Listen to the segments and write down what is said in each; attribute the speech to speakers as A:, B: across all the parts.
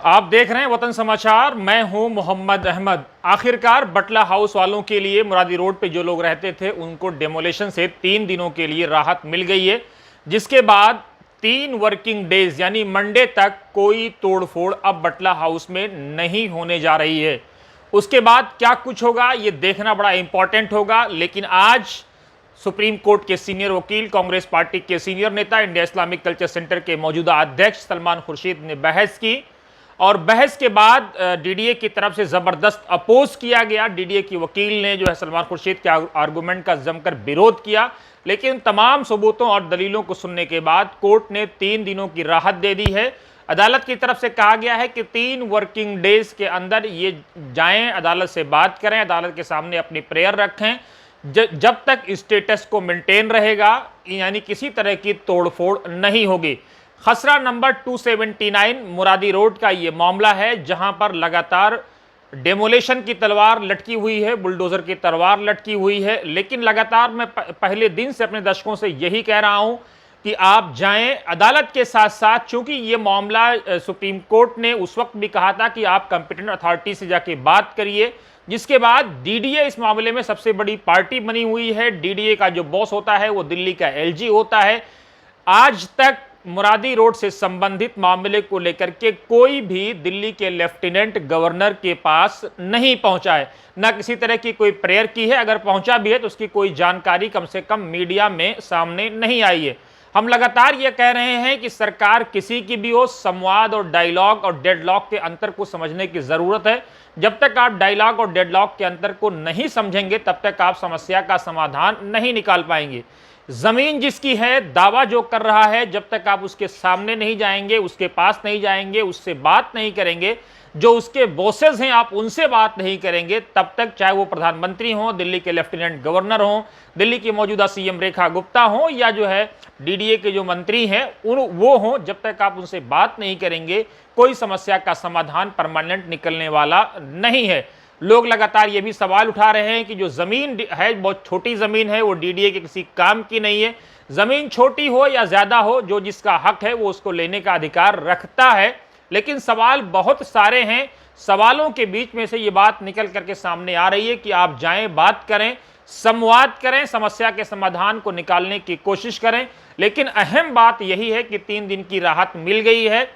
A: आप देख रहे हैं वतन समाचार। मैं हूं मोहम्मद अहमद। आखिरकार बटला हाउस वालों के लिए मुरादी रोड पे जो लोग रहते थे उनको डेमोलेशन से 3 दिनों के लिए राहत मिल गई है, जिसके बाद 3 वर्किंग डेज यानी मंडे तक कोई तोड़फोड़ अब बटला हाउस में नहीं होने जा रही है। उसके बाद क्या कुछ होगा ये देखना बड़ा इंपॉर्टेंट होगा। लेकिन आज सुप्रीम कोर्ट के सीनियर वकील, कांग्रेस पार्टी के सीनियर नेता, इंडिया इस्लामिक कल्चर सेंटर के मौजूदा अध्यक्ष सलमान खुर्शीद ने बहस की और बहस के बाद डीडीए की तरफ से जबरदस्त अपोज किया गया। डीडीए की वकील ने जो है सलमान खुर्शीद के आर्गुमेंट का जमकर विरोध किया, लेकिन तमाम सबूतों और दलीलों को सुनने के बाद कोर्ट ने 3 दिनों की राहत दे दी है। अदालत की तरफ से कहा गया है कि 3 वर्किंग डेज के अंदर ये जाएं, अदालत से बात करें, अदालत के सामने अपनी प्रेयर रखें। जब तक स्टेटस को मेंटेन रहेगा, यानी किसी तरह की तोड़फोड़ नहीं होगी। खसरा नंबर 279 मुरादी रोड का ये मामला है, जहां पर लगातार डेमोलेशन की तलवार लटकी हुई है, बुलडोजर की तलवार लटकी हुई है। लेकिन लगातार मैं पहले दिन से अपने दर्शकों से यही कह रहा हूं कि आप जाएं अदालत के साथ साथ, चूंकि ये मामला सुप्रीम कोर्ट ने उस वक्त भी कहा था कि आप कंपिटेंट अथॉरिटी से जाके बात करिए, जिसके बाद डीडीए इस मामले में सबसे बड़ी पार्टी बनी हुई है। डीडीए का जो बॉस होता है वो दिल्ली का एलजी होता है। आज तक मुरादी रोड से संबंधित मामले को लेकर के कोई भी दिल्ली के लेफ्टिनेंट गवर्नर के पास नहीं पहुंचा है, ना किसी तरह की कोई प्रेयर की है। अगर पहुंचा भी है तो उसकी कोई जानकारी कम से कम मीडिया में सामने नहीं आई है। हम लगातार ये कह रहे हैं कि सरकार किसी की भी हो, संवाद और डायलॉग और डेडलॉक के अंतर को समझने की जरूरत है। जब तक आप डायलॉग और डेडलॉक के अंतर को नहीं समझेंगे तब तक आप समस्या का समाधान नहीं निकाल पाएंगे। जमीन जिसकी है, दावा जो कर रहा है, जब तक आप उसके सामने नहीं जाएंगे, उसके पास नहीं जाएंगे, उससे बात नहीं करेंगे, जो उसके बॉसेस हैं आप उनसे बात नहीं करेंगे, तब तक चाहे वो प्रधानमंत्री हों, दिल्ली के लेफ्टिनेंट गवर्नर हों, दिल्ली की मौजूदा सीएम रेखा गुप्ता हों, या जो है डीडीए के जो मंत्री हैं वो हों, जब तक आप उनसे बात नहीं करेंगे कोई समस्या का समाधान परमानेंट निकलने वाला नहीं है। लोग लगातार ये भी सवाल उठा रहे हैं कि जो जमीन है बहुत छोटी जमीन है, वो डीडीए के किसी काम की नहीं है। जमीन छोटी हो या ज्यादा हो, जो जिसका हक है वो उसको लेने का अधिकार रखता है। लेकिन सवाल बहुत सारे हैं। सवालों के बीच में से ये बात निकल करके सामने आ रही है कि आप जाएं, बात करें, संवाद करें, समस्या के समाधान को निकालने की कोशिश करें। लेकिन अहम बात यही है कि 3 दिन की राहत मिल गई है।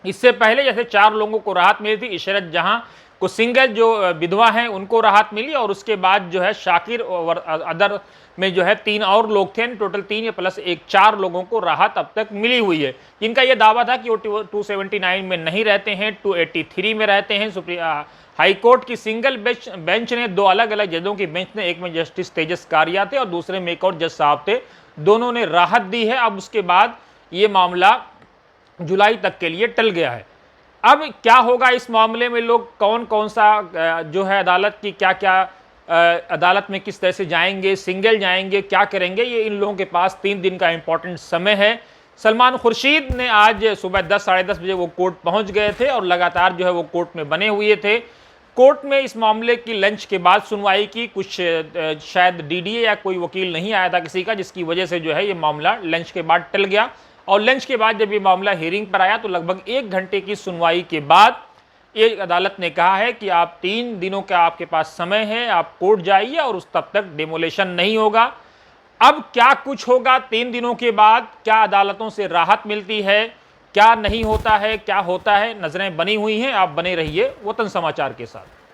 A: इससे पहले जैसे 4 लोगों को राहत मिली थी, इशरत जहां को सिंगल जो विधवा हैं उनको राहत मिली, और उसके बाद जो है शाकिर और अदर में जो है 3 और लोग थे, टोटल 3 या प्लस 1 4 लोगों को राहत अब तक मिली हुई है, जिनका यह दावा था कि वो 279 में नहीं रहते हैं, 283 में रहते हैं। सुप्रीम हाई कोर्ट की सिंगल बेंच ने 2 अलग अलग जजों की बेंच ने, एक में जस्टिस तेजस कारिया थे और दूसरे में एक और जज साहब थे, दोनों ने राहत दी है। अब उसके बाद ये मामला जुलाई तक के लिए टल गया है। अब क्या होगा इस मामले में, लोग कौन कौन सा जो है अदालत की क्या क्या अदालत में किस तरह से जाएंगे, सिंगल जाएंगे, क्या करेंगे, ये इन लोगों के पास 3 दिन का इंपॉर्टेंट समय है। सलमान खुर्शीद ने आज सुबह 10 साढ़े 10 बजे वो कोर्ट पहुंच गए थे और लगातार जो है वो कोर्ट में बने हुए थे। कोर्ट में इस मामले की लंच के बाद सुनवाई की। कुछ शायद डीडीए या कोई वकील नहीं आया था किसी का, जिसकी वजह से जो है ये मामला लंच के बाद टल गया। और लंच के बाद जब ये मामला हियरिंग पर आया तो लगभग 1 घंटे की सुनवाई के बाद एक अदालत ने कहा है कि आप 3 दिनों का आपके पास समय है, आप कोर्ट जाइए और उस तब तक डेमोलेशन नहीं होगा। अब क्या कुछ होगा 3 दिनों के बाद, क्या अदालतों से राहत मिलती है, क्या नहीं होता है, क्या होता है, नजरें बनी हुई हैं। आप बने रहिए वतन समाचार के साथ।